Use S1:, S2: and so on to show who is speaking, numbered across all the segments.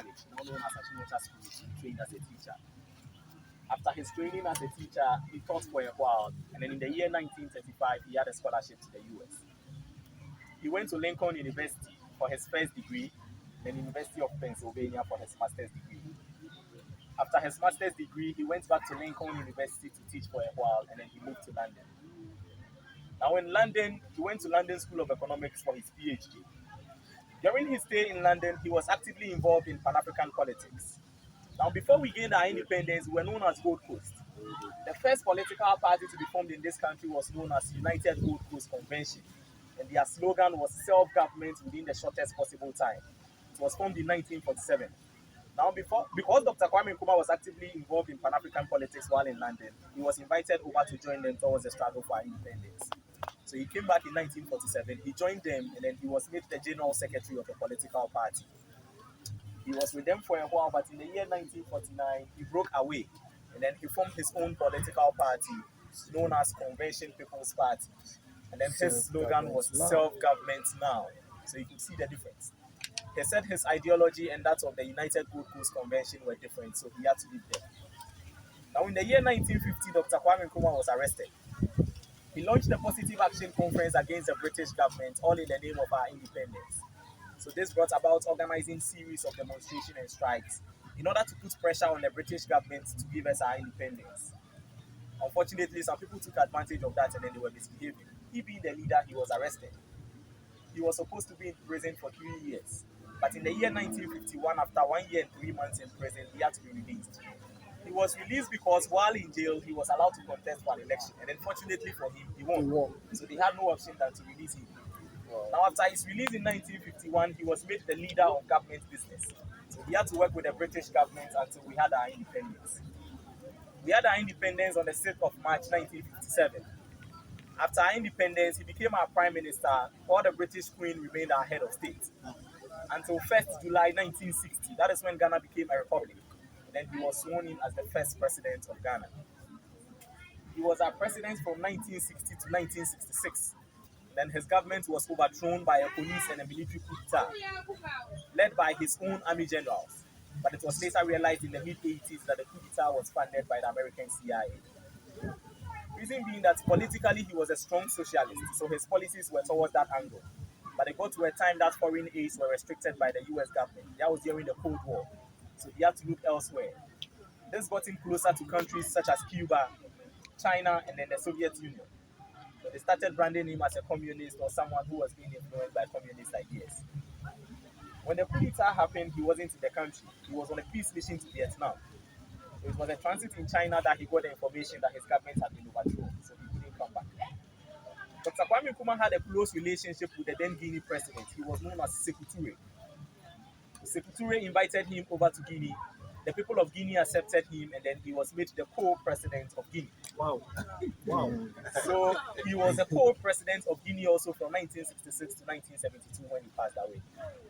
S1: College, now known as Achimota School, he trained as a teacher. After his training as a teacher, he taught for a while, and then in the year 1935, he had a scholarship to the US. He went to Lincoln University for his first degree, then University of Pennsylvania for his master's degree. After his master's degree, he went back to Lincoln University to teach for a while, and then he moved to London. Now in London, he went to London School of Economics for his PhD. During his stay in London, he was actively involved in Pan-African politics. Now, before we gained our independence, we were known as Gold Coast. The first political party to be formed in this country was known as United Gold Coast Convention, and their slogan was self-government within the shortest possible time. It was formed in 1947. Now, because Dr. Kwame Nkrumah was actively involved in Pan-African politics while in London, he was invited over to join them towards the struggle for our independence. So he came back in 1947, he joined them, and then he was made the general secretary of the political party. He was with them for a while, but in the year 1949, he broke away, and then he formed his own political party, known as Convention People's Party. And then his slogan was self-government now. So you can see the difference. He said his ideology and that of the United Gold Coast Convention were different, so he had to leave them. Now, in the year 1950, Dr. Kwame Nkrumah was arrested. He launched the Positive Action Conference against the British government, all in the name of our independence. So this brought about organizing series of demonstrations and strikes in order to put pressure on the British government to give us our independence. Unfortunately, some people took advantage of that and then they were misbehaving. He being the leader, he was arrested. He was supposed to be in prison for 3 years. But in the year 1951, after 1 year and 3 months in prison, he had to be released. He was released because while in jail, he was allowed to contest for an election. And unfortunately for him, he won. So they had no option than to release him. Now, after his release in 1951, he was made the leader of government business. So he had to work with the British government until we had our independence. We had our independence on the 6th of March 1957. After our independence, he became our prime minister, while the British Queen remained our head of state. Until 1st July 1960, that is when Ghana became a republic. Then he was sworn in as the first president of Ghana. He was our president from 1960 to 1966. Then his government was overthrown by a police and a military coup d'etat, led by his own army generals. But it was later realized in the mid-80s that the coup d'etat was funded by the American CIA. Reason being that politically he was a strong socialist, so his policies were towards that angle. But it got to a time that foreign aids were restricted by the US government. That was during the Cold War. So he had to look elsewhere. This got him closer to countries such as Cuba, China, and then the Soviet Union. So they started branding him as a communist or someone who was being influenced by communist ideas. When the coup d'etat happened, he wasn't in the country. He was on a peace mission to Vietnam. It was a transit in China that he got the information that his government had been overthrown, so he couldn't come back. Dr. Kwame Nkrumah had a close relationship with the then Guinea president. He was known as Sekou Touré. Sekou Touré invited him over to Guinea. The people of Guinea accepted him, and then he was made the co-president of Guinea.
S2: Wow.
S1: So he was a co-president of Guinea also from 1966 to 1972 when he passed away.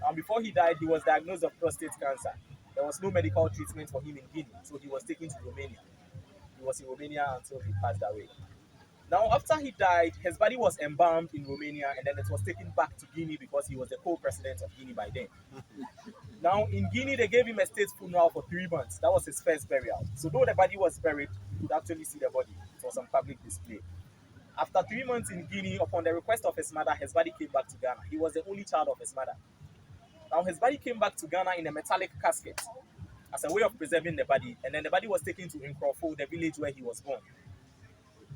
S1: And before he died, he was diagnosed with prostate cancer. There was no medical treatment for him in Guinea, so he was taken to Romania. He was in Romania until he passed away. Now, after he died, his body was embalmed in Romania, and then it was taken back to Guinea because he was the co-president of Guinea by then. Now, in Guinea, they gave him a state funeral for 3 months. That was his first burial. So though the body was buried, you could actually see the body. It was on public display. After 3 months in Guinea, upon the request of his mother, his body came back to Ghana. He was the only child of his mother. Now, his body came back to Ghana in a metallic casket as a way of preserving the body, and then the body was taken to Nkrumah, the village where he was born.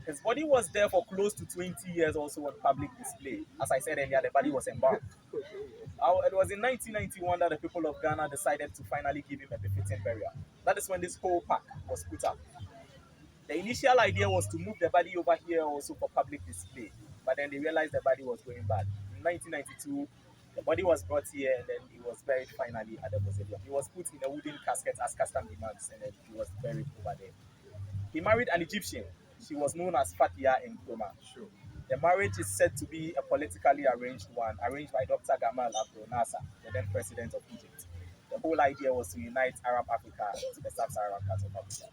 S1: His body was there for close to 20 years also on public display. As I said earlier, the body was embalmed. It was in 1991 that the people of Ghana decided to finally give him a befitting burial. That is when this whole park was put up. The initial idea was to move the body over here also for public display, but then they realized the body was going bad. In 1992, the body was brought here and then he was buried finally at the mausoleum. He was put in a wooden casket as custom demands, and then he was buried over there. He married an Egyptian. She was known as Fatia Nkrumah.
S2: Sure.
S1: The marriage is said to be a politically arranged one, arranged by Dr. Gamal Abdel Nasser, the then president of Egypt. The whole idea was to unite Arab Africa to the sub-Saharan part of Africa.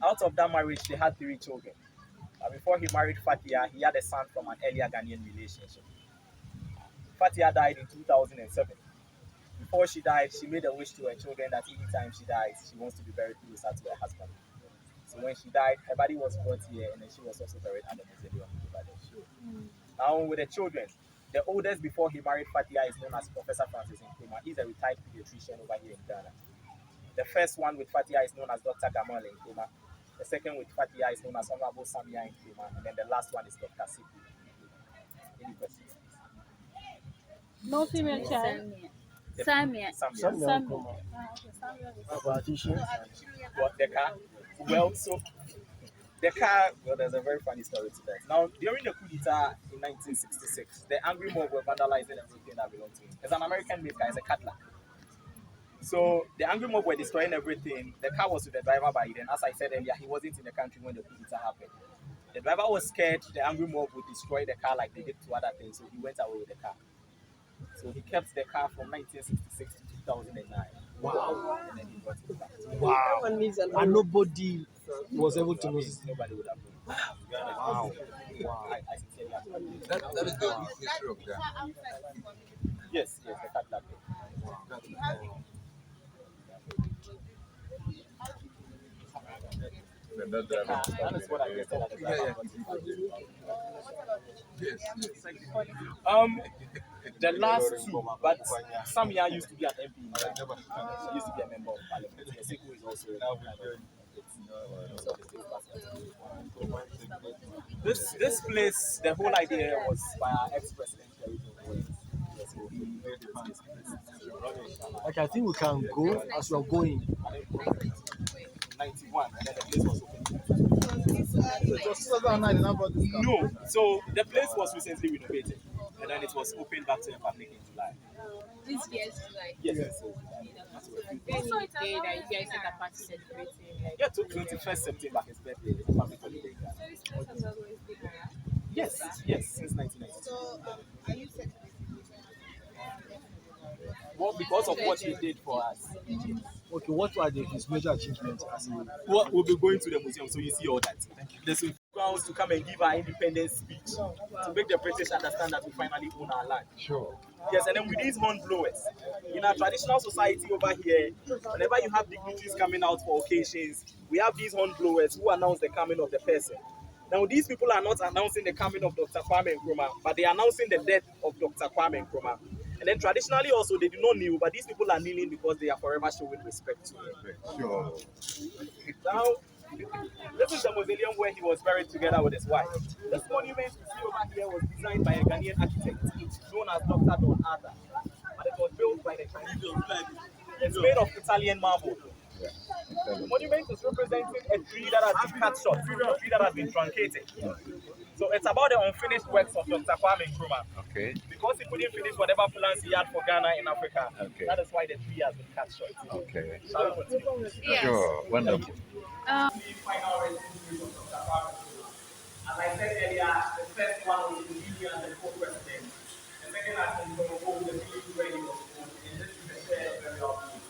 S1: Out of that marriage, they had 3 children. Before he married Fatia, he had a son from an earlier Ghanaian relationship. Fatia died in 2007. before she died, she made a wish to her children that anytime she dies, she wants to be buried closer to her husband. So when she died, her body was brought here, and then she was also buried at the mausoleum over there. Now with the children, the oldest before he married Fatia is known as Professor Francis Nkrumah. He's a retired pediatrician over here in Ghana. The first one with Fatia is known as Dr. Gamal Nkrumah. The second with Fatia is known as Honorable Samia Nkrumah. And then the last one is Dr. Sipi. Any questions?
S2: No female child. Samia.
S1: Samia.
S2: Politician.
S1: What the car? Well, so the car, well, there's a very funny story to that. Now, during the coup d'etat in 1966, the angry mob were vandalizing everything that belonged to him. It's an American made car, it's a Cadillac. So the angry mob were destroying everything. The car was with the driver by then. As I said earlier, he wasn't in the country when the coup d'etat happened. The driver was scared the angry mob would destroy the car like they did to other things, so he went away with the car. So he kept the car from 1966 to 2009.
S3: Wow.
S1: And then he brought it back.
S3: Wow. And nobody was able to notice.
S1: Nobody would have known.
S3: Wow. Wow.
S1: I sincerely appreciate it.
S4: That is the history of that.
S1: Yes, the Cadillac. That is what I just said at the time.
S4: Yes, yes.
S1: The last two, but Samia used to be an MP. She used to be a member of parliament. Yesiku is also this place, the whole idea was by our ex-president.
S3: Like I think we can go as we are going.
S1: 91, and then the place was opened.
S3: It was 2009 and about this car.
S1: No, so the place was recently renovated, and then it was opened back to the public in July.
S2: This year's July.
S1: Yes,
S2: So it's a day that you guys at the party celebrating. Like,
S1: yeah, to 21st September, his birthday, the public holiday.
S2: so it's not always been around.
S1: Yes, yes, since 1990.
S5: So, are you set?
S1: Well, because of what he did for us.
S3: Okay, what were his major achievements as a
S1: Well, we'll be going to the museum, so you see all that. There's grounds to come and give our independence speech to make the British understand that we finally own our land.
S4: Sure.
S1: Yes, and then with these horn blowers, in our traditional society over here, whenever you have dignitaries coming out for occasions, we have these horn blowers who announce the coming of the person. Now, these people are not announcing the coming of Dr. Kwame Nkrumah, but they are announcing the death of Dr. Kwame Nkrumah. And then traditionally also, they do not kneel, but these people are kneeling because they are forever showing respect to him.
S4: Sure.
S1: Now, this is the mausoleum where he was buried together with his wife. This monument you see over here was designed by a Ghanaian architect known as Dr. Don Arthur, and it was built by the Chinese. It's made of Italian marble. The monument is representing a tree that has been cut short, a tree that has been truncated. So it's about the unfinished works of Dr. Kwame Nkrumah.
S4: Okay.
S1: Because he couldn't finish whatever plans he had for Ghana in Africa,
S4: Okay.
S1: that is why the tree has been cut short.
S4: Okay.
S1: Shall we continue?
S2: Yes.
S4: Sure. Wonderful.
S1: Final resolution of Dr. Kwame. As I said earlier, the first one was the union and the co-president. The second has been going to hold the village where he was born, and this is the shared burial place.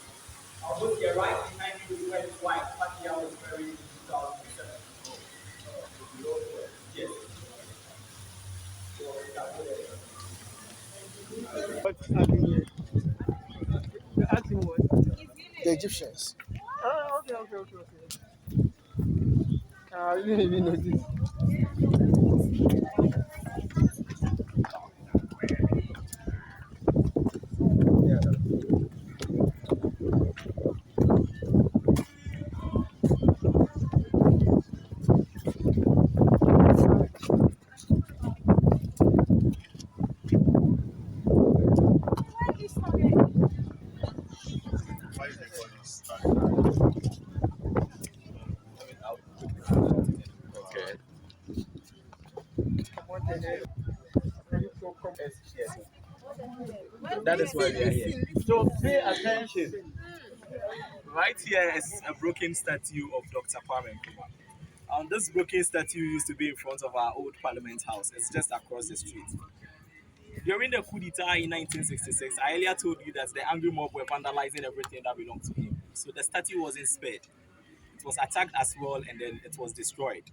S1: Although here right behind you is where his wife, Fatia, was buried in 2007. Yes. So, that's what it is.
S3: what's happening here? You're asking what?
S5: The Egyptians.
S3: Oh, okay. I didn't even notice.
S4: Okay.
S1: Yes. That is why we are here. So pay attention. Right here is a broken statue of Dr. Kwame Nkrumah. This broken statue used to be in front of our old Parliament House. It's just across the street. During the coup d'etat in 1966, I earlier told you that the angry mob were vandalizing everything that belonged to him. So the statue wasn't spared. It was attacked as well, and then it was destroyed.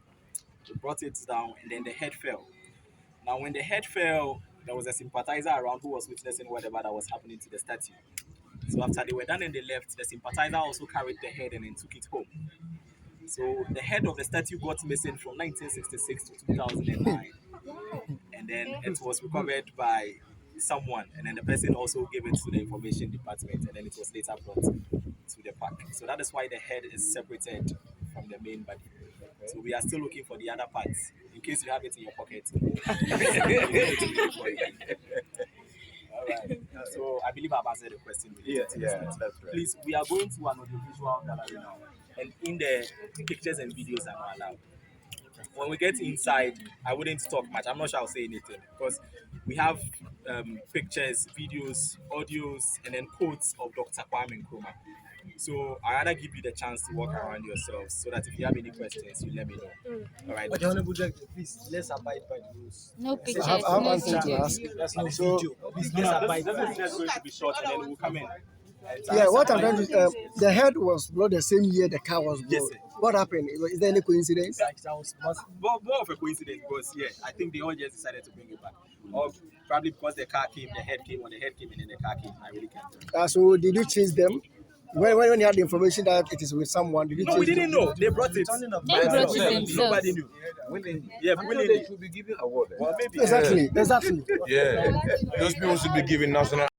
S1: They brought it down, and then the head fell. Now, when the head fell, there was a sympathizer around who was witnessing whatever that was happening to the statue. So after they were done and they left, the sympathizer also carried the head and then took it home. So the head of the statue got missing from 1966 to 2009, and then it was recovered by someone, and then the person also gave it to the information department, and then it was later brought to the park. So that is why the head is separated from the main body. So we are still looking for the other parts in case you have it in your pocket. All right. So I believe I've answered the question.
S4: Yeah, that's right.
S1: Please, we are going to an audiovisual gallery now, and in the pictures and videos are not allowed. When we get inside, I wouldn't talk much. I'm not sure I'll say anything because we have pictures, videos, audios, and then quotes of Dr. Kwame Nkrumah. So I'd rather give you the chance to walk around yourselves so that if you have any questions, you let me know. All right.
S3: But Honorable Judge, please, let's abide by the rules.
S6: No pictures,
S5: I have
S6: no
S5: one thing to
S6: video.
S5: ask.
S3: That's no
S5: So-
S3: video. Please,
S1: No,
S3: let's
S1: no,
S3: abide by
S1: this is just going to be short and then we'll come in.
S5: Yeah, what I'm trying to the head was blown the same year the car was blown.
S1: Yes, sir.
S5: What happened? Is there any coincidence?
S1: More of a coincidence because, yeah, I think they all just decided to bring it back. Or probably because the car came, the head came, or the head came and then the car came. I really can't tell.
S5: So did you chase them? When you had the information that it is with someone, did you
S1: No,
S5: chase
S1: we didn't
S5: them?
S1: know. They brought it.
S6: They brought it themselves.
S1: Nobody knew. Yeah,
S4: I know
S1: willingly.
S4: they should be giving award.
S1: Well, maybe.
S5: Exactly.
S4: Yeah, those people should be given national